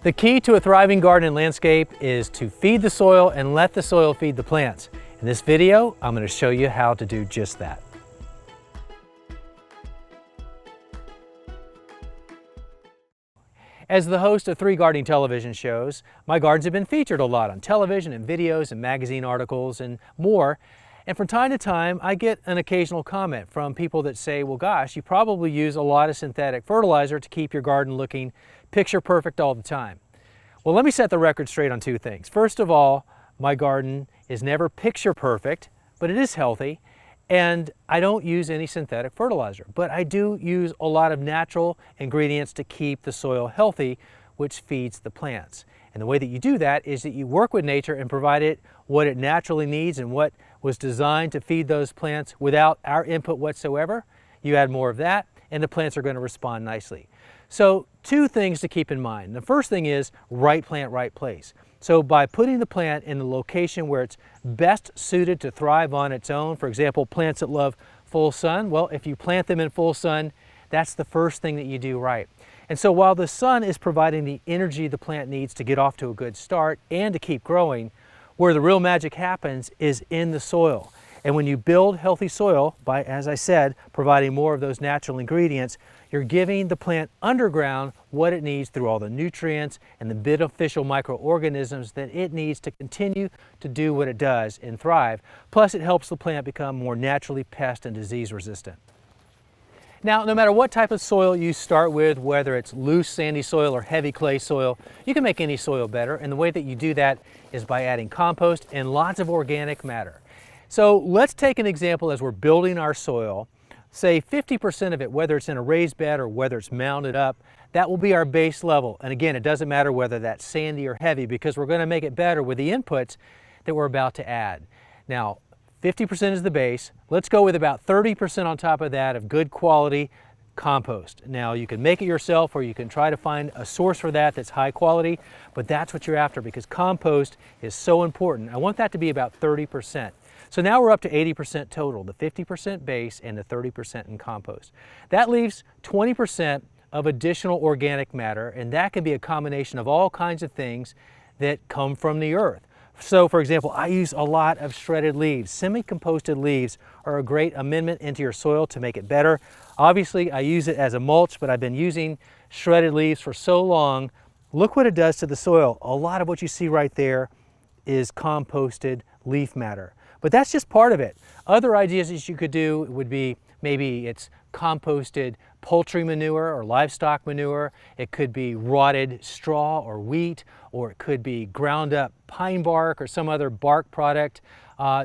The key to a thriving garden and landscape is to feed the soil and let the soil feed the plants. In this video, I'm going to show you how to do just that. As the host of 3 gardening television shows, my gardens have been featured a lot on television and videos and magazine articles and more. And from time to time, I get an occasional comment from people that say, well, gosh, you probably use a lot of synthetic fertilizer to keep your garden looking picture perfect all the time. Well, let me set the record straight on 2 things. First of all, my garden is never picture perfect, but it is healthy. And I don't use any synthetic fertilizer, but I do use a lot of natural ingredients to keep the soil healthy, which feeds the plants. And the way that you do that is that you work with nature and provide it what it naturally needs and what was designed to feed those plants without our input whatsoever. You add more of that and the plants are going to respond nicely. So 2 things to keep in mind. The first thing is right plant, right place. So by putting the plant in the location where it's best suited to thrive on its own, for example, plants that love full sun, well, if you plant them in full sun, that's the first thing that you do right. And so while the sun is providing the energy the plant needs to get off to a good start and to keep growing, where the real magic happens is in the soil. And when you build healthy soil by, as I said, providing more of those natural ingredients, you're giving the plant underground what it needs through all the nutrients and the beneficial microorganisms that it needs to continue to do what it does and thrive. Plus, it helps the plant become more naturally pest and disease resistant. Now, no matter what type of soil you start with, whether it's loose sandy soil or heavy clay soil, you can make any soil better. And the way that you do that is by adding compost and lots of organic matter. So let's take an example as we're building our soil. Say 50% of it, whether it's in a raised bed or whether it's mounded up, that will be our base level. And again, it doesn't matter whether that's sandy or heavy because we're going to make it better with the inputs that we're about to add. Now, 50% is the base. Let's go with about 30% on top of that of good quality compost. Now, you can make it yourself or you can try to find a source for that that's high quality, but that's what you're after because compost is so important. I want that to be about 30%. So now we're up to 80% total, the 50% base and the 30% in compost. That leaves 20% of additional organic matter, and that can be a combination of all kinds of things that come from the earth. So for example, I use a lot of shredded leaves. Semi-composted leaves are a great amendment into your soil to make it better. Obviously, I use it as a mulch, but I've been using shredded leaves for so long. Look what it does to the soil. A lot of what you see right there is composted leaf matter. But that's just part of it. Other ideas that you could do would be maybe it's composted poultry manure or livestock manure. It could be rotted straw or wheat, or it could be ground up pine bark or some other bark product.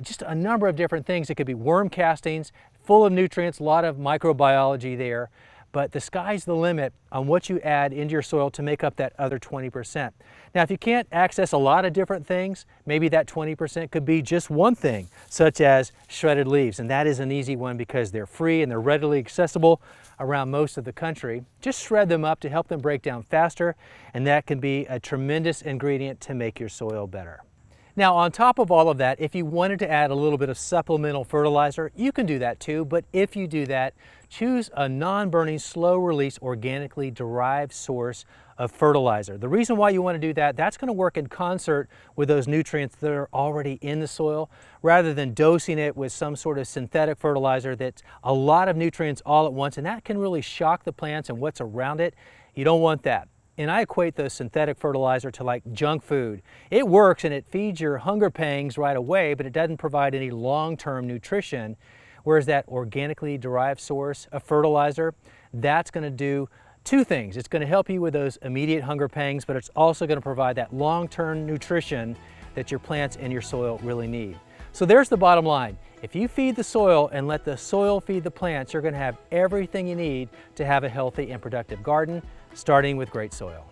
Just a number of different things. It could be worm castings, full of nutrients, a lot of microbiology there. But the sky's the limit on what you add into your soil to make up that other 20%. Now, if you can't access a lot of different things, maybe that 20% could be just one thing, such as shredded leaves. And that is an easy one because they're free and they're readily accessible around most of the country. Just shred them up to help them break down faster, and that can be a tremendous ingredient to make your soil better. Now, on top of all of that, if you wanted to add a little bit of supplemental fertilizer, you can do that too. But if you do that, choose a non-burning, slow-release, organically derived source of fertilizer. The reason why you want to do that, that's going to work in concert with those nutrients that are already in the soil, rather than dosing it with some sort of synthetic fertilizer that's a lot of nutrients all at once, and that can really shock the plants and what's around it. You don't want that. And I equate the synthetic fertilizer to like junk food. It works and it feeds your hunger pangs right away, but it doesn't provide any long-term nutrition. Whereas that organically derived source of fertilizer, that's going to do 2 things. It's going to help you with those immediate hunger pangs, but it's also going to provide that long-term nutrition that your plants and your soil really need. So there's the bottom line. If you feed the soil and let the soil feed the plants, you're going to have everything you need to have a healthy and productive garden, starting with great soil.